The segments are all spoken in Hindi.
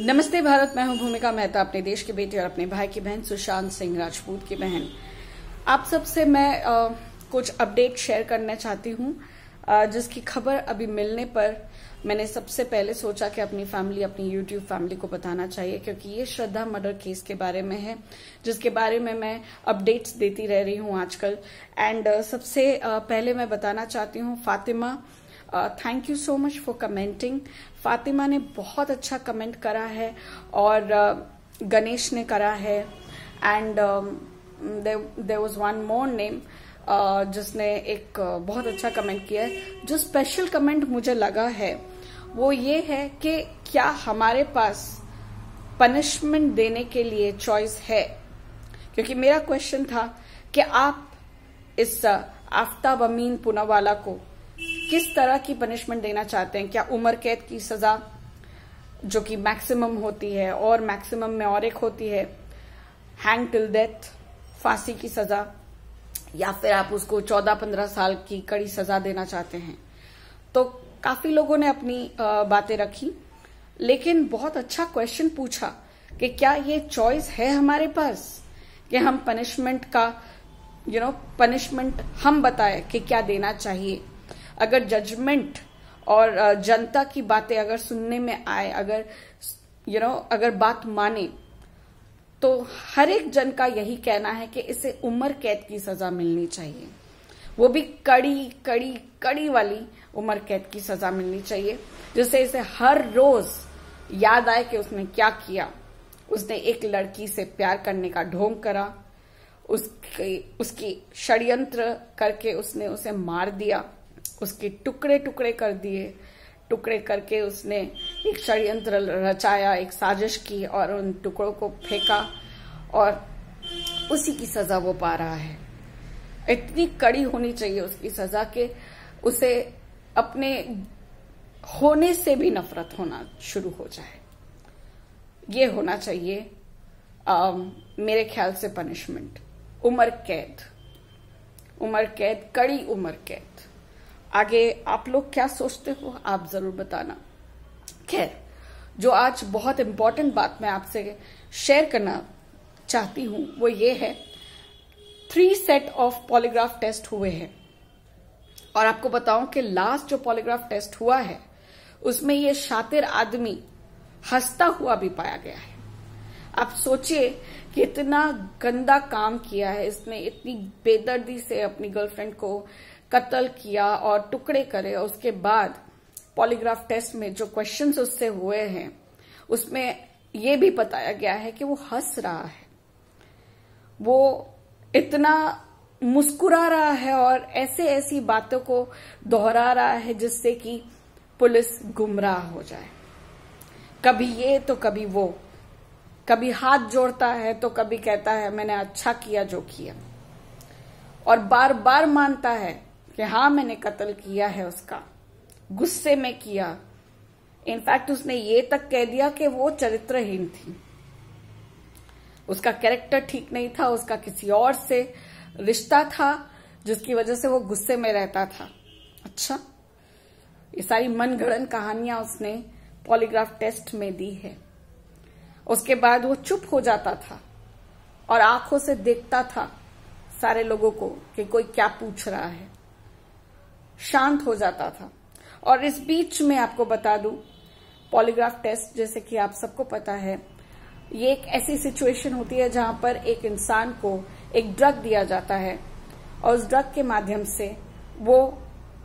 नमस्ते भारत, मैं हूं भूमिका मेहता, अपने देश के बेटे और अपने भाई की बहन सुशांत सिंह राजपूत की बहन। आप सबसे मैं कुछ अपडेट शेयर करना चाहती हूं, जिसकी खबर अभी मिलने पर मैंने सबसे पहले सोचा कि अपनी फैमिली, अपनी यूट्यूब फैमिली को बताना चाहिए, क्योंकि ये श्रद्धा मर्डर केस के बारे में है, जिसके बारे में मैं अपडेट्स देती रह रही हूं आजकल। एंड सबसे पहले मैं बताना चाहती हूं Fatima, thank you so much for commenting. Fatima ने बहुत अच्छा कमेंट करा है और गणेश ने करा है। And there was one more name जिसने एक बहुत अच्छा कमेंट किया है। जो स्पेशल कमेंट मुझे लगा है वो ये है कि क्या हमारे पास पनिशमेंट देने के लिए चॉइस है, क्योंकि मेरा क्वेश्चन था कि आप इस आफ्ताब अमीन पूनावाला को किस तरह की पनिशमेंट देना चाहते हैं। क्या उम्र कैद की सजा, जो कि मैक्सिमम होती है, और मैक्सिमम में और एक होती है हैंग टिल डेथ, फांसी की सजा, या फिर आप उसको 14-15 साल की कड़ी सजा देना चाहते हैं। तो काफी लोगों ने अपनी बातें रखी, लेकिन बहुत अच्छा क्वेश्चन पूछा कि क्या ये चॉइस है हमारे पास कि हम पनिशमेंट का पनिशमेंट हम बताएं कि क्या देना चाहिए। अगर जजमेंट और जनता की बातें अगर सुनने में आए, अगर बात माने, तो हर एक जन का यही कहना है कि इसे उम्र कैद की सजा मिलनी चाहिए, वो भी कड़ी वाली उम्र कैद की सजा मिलनी चाहिए, जिससे इसे हर रोज याद आए कि उसने क्या किया। उसने एक लड़की से प्यार करने का ढोंग करा, उसकी षड्यंत्र करके उसने उसे मार दिया, उसके टुकड़े टुकड़े कर दिए, टुकड़े करके उसने एक षड्यंत्र रचाया, एक साजिश की और उन टुकड़ों को फेंका, और उसी की सजा वो पा रहा है। इतनी कड़ी होनी चाहिए उसकी सजा कि उसे अपने होने से भी नफरत होना शुरू हो जाए। ये होना चाहिए मेरे ख्याल से पनिशमेंट, उम्र कैद, कड़ी उम्र कैद। आगे आप लोग क्या सोचते हो, आप जरूर बताना। खैर, जो आज बहुत इंपॉर्टेंट बात मैं आपसे शेयर करना चाहती हूं वो ये है, 3 सेट ऑफ पॉलीग्राफ टेस्ट हुए हैं, और आपको बताऊं कि लास्ट जो पॉलीग्राफ टेस्ट हुआ है उसमें ये शातिर आदमी हंसता हुआ भी पाया गया है। आप सोचिए कि इतना गंदा काम किया है इसने, इतनी बेदर्दी से अपनी गर्लफ्रेंड को कत्ल किया और टुकड़े करे, और उसके बाद पॉलीग्राफ टेस्ट में जो क्वेश्चंस उससे हुए हैं उसमें ये भी बताया गया है कि वो हंस रहा है, वो इतना मुस्कुरा रहा है और ऐसी बातों को दोहरा रहा है जिससे कि पुलिस गुमराह हो जाए। कभी ये तो कभी वो, कभी हाथ जोड़ता है तो कभी कहता है मैंने अच्छा किया जो किया, और बार बार मानता है कि हाँ मैंने कत्ल किया है, उसका गुस्से में किया। इनफैक्ट उसने ये तक कह दिया कि वो चरित्रहीन थी, उसका कैरेक्टर ठीक नहीं था, उसका किसी और से रिश्ता था जिसकी वजह से वो गुस्से में रहता था। अच्छा, ये सारी मनगढ़ंत कहानियां उसने पॉलीग्राफ टेस्ट में दी है। उसके बाद वो चुप हो जाता था और आंखों से देखता था सारे लोगों को कि कोई क्या पूछ रहा है, शांत हो जाता था। और इस बीच में आपको बता दूं, पॉलीग्राफ टेस्ट जैसे कि आप सबको पता है, ये एक ऐसी सिचुएशन होती है जहां पर एक इंसान को एक ड्रग दिया जाता है, और उस ड्रग के माध्यम से वो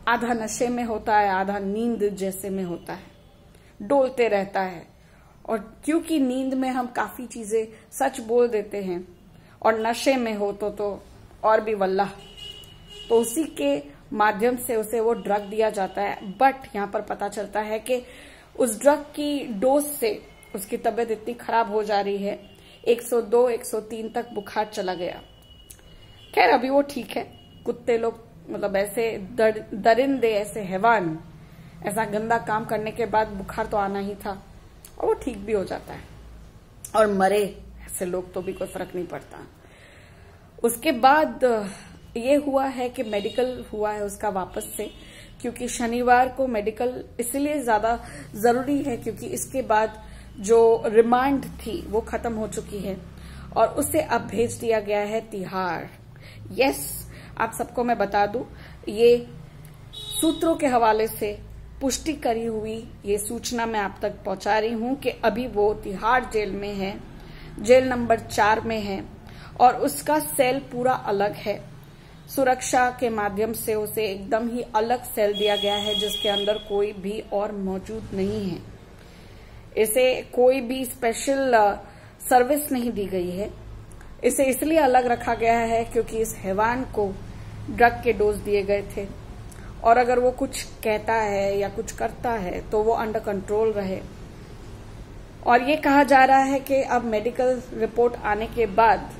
आधा नशे में होता है, आधा नींद जैसे में होता है, डोलते रहता है। और क्योंकि नींद में हम काफी चीजें सच बोल देते हैं, और नशे में हो तो और भी वल्लाह, तो उसी के माध्यम से उसे वो ड्रग दिया जाता है। बट यहाँ पर पता चलता है कि उस ड्रग की डोज से उसकी तबीयत इतनी खराब हो जा रही है, 102-103 तक बुखार चला गया। खैर, अभी वो ठीक है। कुत्ते लोग, मतलब ऐसे दरिंदे, ऐसे हैवान, ऐसा गंदा काम करने के बाद बुखार तो आना ही था, और वो ठीक भी हो जाता है। और मरे ऐसे लोग तो भी कोई फर्क नहीं पड़ता। उसके बाद ये हुआ है कि मेडिकल हुआ है उसका वापस से, क्योंकि शनिवार को मेडिकल इसलिए ज्यादा जरूरी है क्योंकि इसके बाद जो रिमांड थी वो खत्म हो चुकी है और उसे अब भेज दिया गया है तिहाड़। यस, आप सबको मैं बता दूं, ये सूत्रों के हवाले से पुष्टि करी हुई ये सूचना मैं आप तक पहुंचा रही हूं कि अभी वो तिहाड़ जेल में है, जेल नंबर 4 में है और उसका सेल पूरा अलग है। सुरक्षा के माध्यम से उसे एकदम ही अलग सेल दिया गया है जिसके अंदर कोई भी और मौजूद नहीं है। इसे कोई भी स्पेशल सर्विस नहीं दी गई है। इसे इसलिए अलग रखा गया है क्योंकि इस हैवान को ड्रग के डोज दिए गए थे और अगर वो कुछ कहता है या कुछ करता है तो वो अंडर कंट्रोल रहे। और ये कहा जा रहा है कि अब मेडिकल रिपोर्ट आने के बाद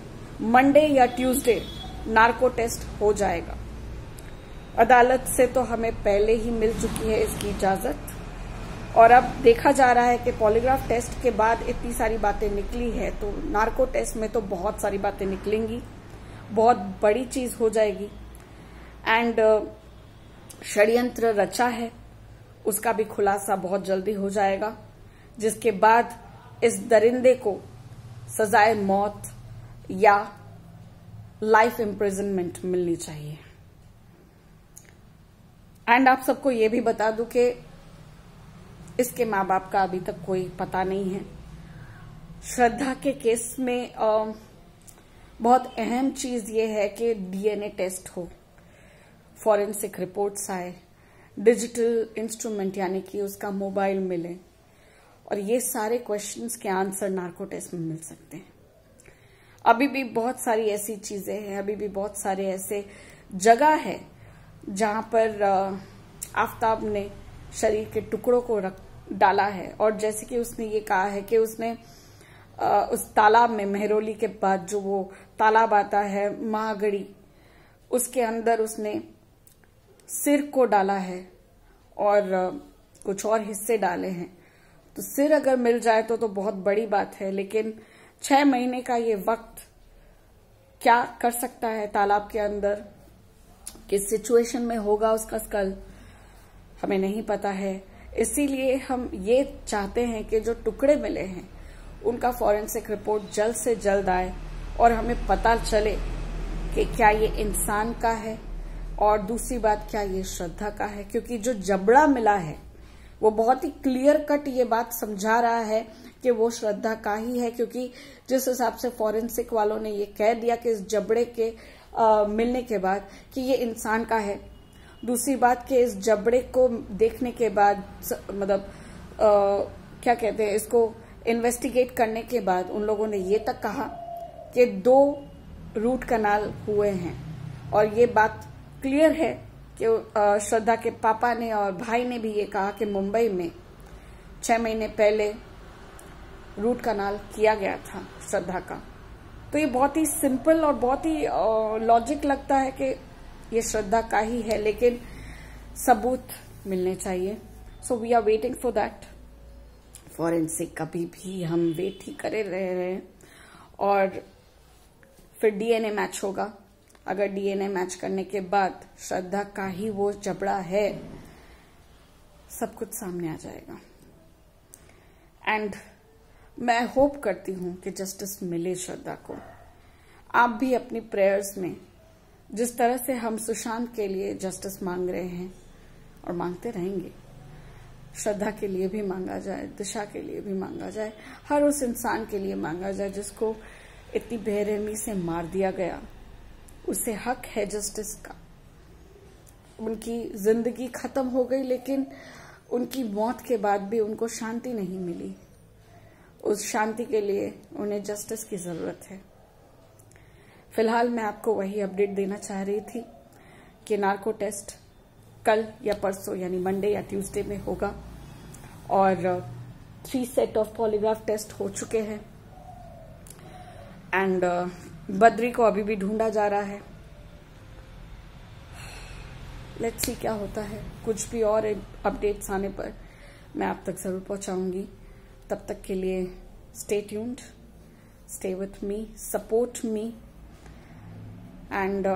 मंडे या ट्यूसडे नार्को टेस्ट हो जाएगा। अदालत से तो हमें पहले ही मिल चुकी है इसकी इजाजत और अब देखा जा रहा है कि पॉलीग्राफ टेस्ट के बाद इतनी सारी बातें निकली है तो नार्को टेस्ट में तो बहुत सारी बातें निकलेंगी, बहुत बड़ी चीज हो जाएगी। एंड षड्यंत्र रचा है उसका भी खुलासा बहुत जल्दी हो जाएगा, जिसके बाद इस दरिंदे को सजाए मौत या लाइफ इम्प्रिजनमेंट मिलनी चाहिए। एंड आप सबको ये भी बता दूं कि इसके माँ बाप का अभी तक कोई पता नहीं है। श्रद्धा के केस में बहुत अहम चीज ये है कि डीएनए टेस्ट हो, फॉरेंसिक रिपोर्ट्स आए, डिजिटल इंस्ट्रूमेंट यानी कि उसका मोबाइल मिले और ये सारे क्वेश्चंस के आंसर नार्को टेस्ट में मिल सकते हैं। अभी भी बहुत सारी ऐसी चीजें हैं, अभी भी बहुत सारे ऐसे जगह है जहां पर आफताब ने शरीर के टुकड़ों को डाला है और जैसे कि उसने ये कहा है कि उसने उस तालाब में, मेहरौली के बाद जो वो तालाब आता है महागढ़ी, उसके अंदर उसने सिर को डाला है और कुछ और हिस्से डाले हैं। तो सिर अगर मिल जाए तो बहुत बड़ी बात है, लेकिन 6 महीने का ये वक्त क्या कर सकता है तालाब के अंदर, किस सिचुएशन में होगा उसका स्कल, हमें नहीं पता है। इसीलिए हम ये चाहते हैं कि जो टुकड़े मिले हैं उनका फॉरेंसिक रिपोर्ट जल्द से जल्द आए और हमें पता चले कि क्या ये इंसान का है और दूसरी बात क्या ये श्रद्धा का है, क्योंकि जो जबड़ा मिला है वो बहुत ही क्लियर कट ये बात समझा रहा है कि वो श्रद्धा का ही है, क्योंकि जिस हिसाब से फॉरेंसिक वालों ने ये कह दिया कि इस जबड़े के मिलने के बाद कि ये इंसान का है। दूसरी बात कि इस जबड़े को देखने के बाद मतलब क्या कहते हैं, इसको इन्वेस्टिगेट करने के बाद उन लोगों ने ये तक कहा कि 2 रूट कनाल हुए हैं और ये बात क्लियर है कि श्रद्धा के पापा ने और भाई ने भी ये कहा कि मुंबई में 6 महीने पहले रूट कनाल किया गया था श्रद्धा का। तो ये बहुत ही सिंपल और बहुत ही लॉजिक लगता है कि ये श्रद्धा का ही है, लेकिन सबूत मिलने चाहिए। So we are waiting for that. Forensic कभी भी हम वेट ही करे रहे हैं और फिर डीएनए मैच होगा। अगर डीएनए मैच करने के बाद श्रद्धा का ही वो जबड़ा है, सब कुछ सामने आ जाएगा। एंड मैं होप करती हूं कि जस्टिस मिले श्रद्धा को। आप भी अपनी प्रेयर्स में, जिस तरह से हम सुशांत के लिए जस्टिस मांग रहे हैं और मांगते रहेंगे, श्रद्धा के लिए भी मांगा जाए, दिशा के लिए भी मांगा जाए, हर उस इंसान के लिए मांगा जाए जिसको इतनी बेरहमी से मार दिया गया। उसे हक है जस्टिस का। उनकी जिंदगी खत्म हो गई, लेकिन उनकी मौत के बाद भी उनको शांति नहीं मिली। उस शांति के लिए उन्हें जस्टिस की जरूरत है। फिलहाल मैं आपको वही अपडेट देना चाह रही थी कि नार्को टेस्ट कल या परसों यानी मंडे या ट्यूसडे में होगा और 3 सेट ऑफ पॉलीग्राफ टेस्ट हो चुके हैं एंड बद्री को अभी भी ढूंढा जा रहा है। लेट्स सी क्या होता है। कुछ भी और अपडेट्स आने पर मैं आप तक जरूर पहुंचाऊंगी। तब तक के लिए stay tuned, stay with me, support me and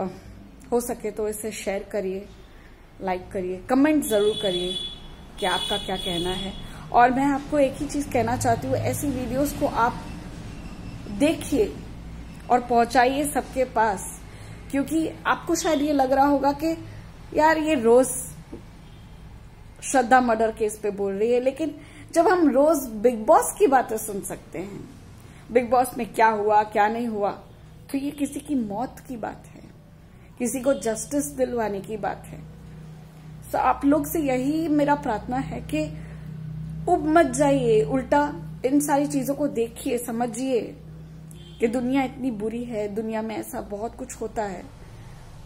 हो सके तो इसे शेयर करिए, लाइक करिए, कमेंट जरूर करिए कि आपका क्या कहना है और मैं आपको एक ही चीज कहना चाहती हूँ, ऐसी वीडियोस को आप देखिए और पहुंचाइए सबके पास, क्योंकि आपको शायद ये लग रहा होगा कि यार ये रोज श्रद्धा मर्डर केस पे बोल रही है, लेकिन जब हम रोज बिग बॉस की बातें सुन सकते हैं, बिग बॉस में क्या हुआ क्या नहीं हुआ, तो ये किसी की मौत की बात है, किसी को जस्टिस दिलवाने की बात है। तो आप लोग से यही मेरा प्रार्थना है कि उब मत जाइए, उल्टा इन सारी चीजों को देखिए, समझिए कि दुनिया इतनी बुरी है, दुनिया में ऐसा बहुत कुछ होता है,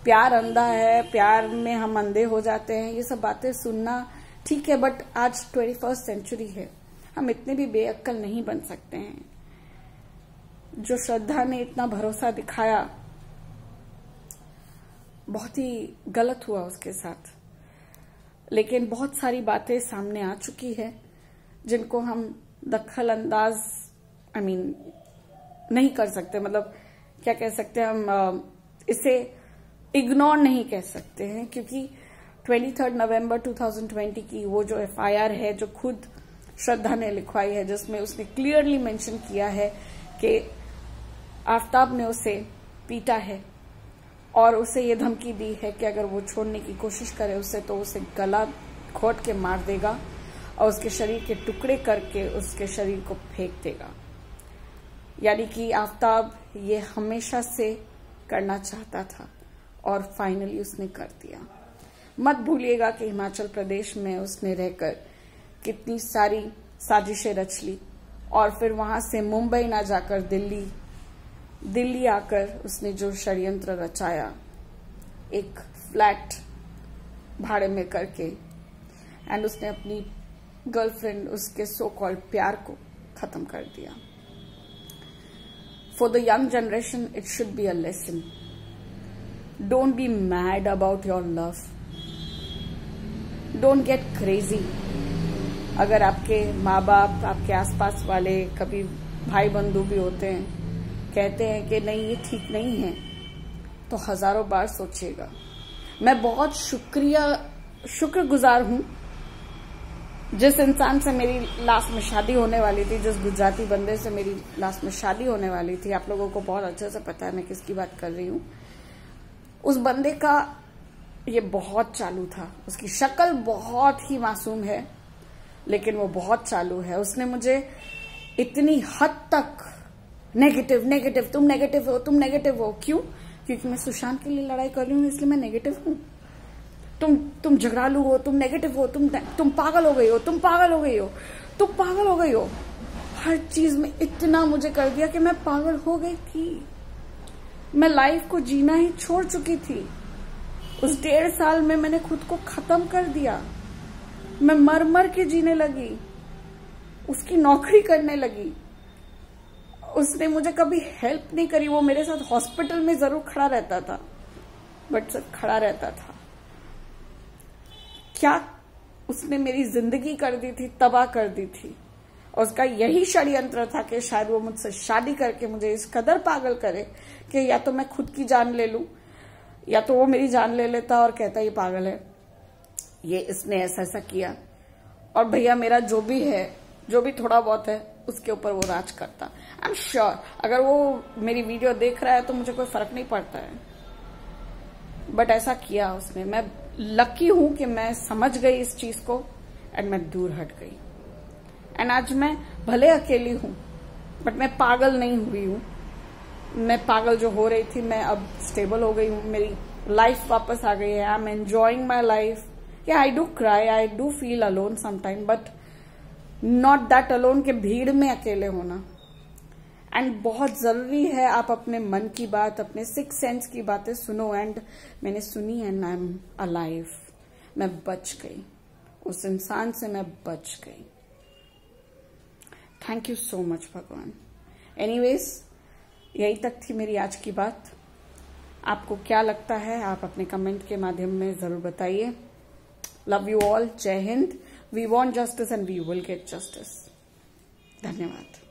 प्यार अंधा है, प्यार में हम अंधे हो जाते हैं, ये सब बातें सुनना ठीक है, बट आज 21st सेंचुरी है, हम इतने भी बेअक्ल नहीं बन सकते हैं। जो श्रद्धा ने इतना भरोसा दिखाया, बहुत ही गलत हुआ उसके साथ, लेकिन बहुत सारी बातें सामने आ चुकी है जिनको हम दखल अंदाज नहीं कर सकते, मतलब क्या कह सकते हैं हम, इसे इग्नोर नहीं कह सकते हैं, क्योंकि 23 नवंबर 2020 की वो जो FIR है, जो खुद श्रद्धा ने लिखवाई है, जिसमें उसने क्लियरली मेंशन किया है कि आफ्ताब ने उसे पीटा है और उसे ये धमकी दी है कि अगर वो छोड़ने की कोशिश करे उसे, तो उसे गला घोट के मार देगा और उसके शरीर के टुकड़े करके उसके शरीर को फेंक देगा। यानी कि आफ्ताब ये हमेशा से करना चाहता था और फाइनली उसने कर दिया। मत भूलिएगा कि हिमाचल प्रदेश में उसने रहकर कितनी सारी साजिशें रच ली और फिर वहां से मुंबई ना जाकर दिल्ली आकर उसने जो षड्यंत्र रचाया, एक फ्लैट भाड़े में करके, एंड उसने अपनी गर्लफ्रेंड, उसके सो कॉल्ड प्यार को खत्म कर दिया। For the young generation it should be a lesson, don't be mad about your love, don't get crazy. अगर आपके माँ बाप, आपके आसपास वाले, कभी भाई बंधु भी होते हैं, कहते हैं कि नहीं ये ठीक नहीं है, तो हजारों बार सोचिएगा। मैं बहुत शुक्रगुजार हूं जिस इंसान से मेरी लास्ट में शादी होने वाली थी, जिस गुजराती बंदे से मेरी लास्ट में शादी होने वाली थी। आप लोगों को बहुत अच्छे से पता है मैं किसकी बात कर रही हूं। उस बंदे का ये बहुत चालू था, उसकी शक्ल बहुत ही मासूम है, लेकिन वो बहुत चालू है। उसने मुझे इतनी हद तक नेगेटिव, तुम नेगेटिव हो। क्यों? क्योंकि मैं सुशांत के लिए लड़ाई कर रही हूँ, इसलिए मैं नेगेटिव हूँ। तुम झगड़ालू हो, तुम नेगेटिव हो, तुम पागल हो गई हो। हर चीज में इतना मुझे कर दिया कि मैं पागल हो गई थी। मैं लाइफ को जीना ही छोड़ चुकी थी। उस 1.5 साल में मैंने खुद को खत्म कर दिया। मैं मर के जीने लगी, उसकी नौकरी करने लगी। उसने मुझे कभी हेल्प नहीं करी। वो मेरे साथ हॉस्पिटल में जरूर खड़ा रहता था, बट सिर्फ खड़ा रहता था। क्या उसने मेरी जिंदगी कर दी थी, तबाह कर दी थी। और उसका यही षड्यंत्र था कि शायद वो मुझसे शादी करके मुझे इस कदर पागल करे कि या तो मैं खुद की जान ले लूं, या तो वो मेरी जान ले लेता और कहता ये पागल है, ये इसने ऐसा किया। और भैया मेरा जो भी है, जो भी थोड़ा बहुत है, उसके ऊपर वो राज करता। आई एम श्योर अगर वो मेरी वीडियो देख रहा है तो मुझे कोई फर्क नहीं पड़ता है, बट ऐसा किया उसने। मैं लकी हूं कि मैं समझ गई इस चीज को एंड मैं दूर हट गई। एंड आज मैं भले अकेली हूं, बट मैं पागल नहीं हुई हूं। मैं पागल जो हो रही थी, मैं अब स्टेबल हो गई हूं। मेरी लाइफ वापस आ गई है। I am enjoying my life. Yeah I do cry, I do feel alone sometime, but not that alone के भीड़ में अकेले होना। एंड बहुत जरूरी है आप अपने मन की बात, अपने सिक्स सेंस की बातें सुनो। एंड मैंने सुनी एंड आई एम अलाइव। मैं बच गई, उस इंसान से मैं बच गई। थैंक यू सो मच भगवान। एनीवेज, यही तक थी मेरी आज की बात। आपको क्या लगता है आप अपने कमेंट के माध्यम में जरूर बताइए। Love you all. जय हिंद। We want justice and we will get justice. धन्यवाद।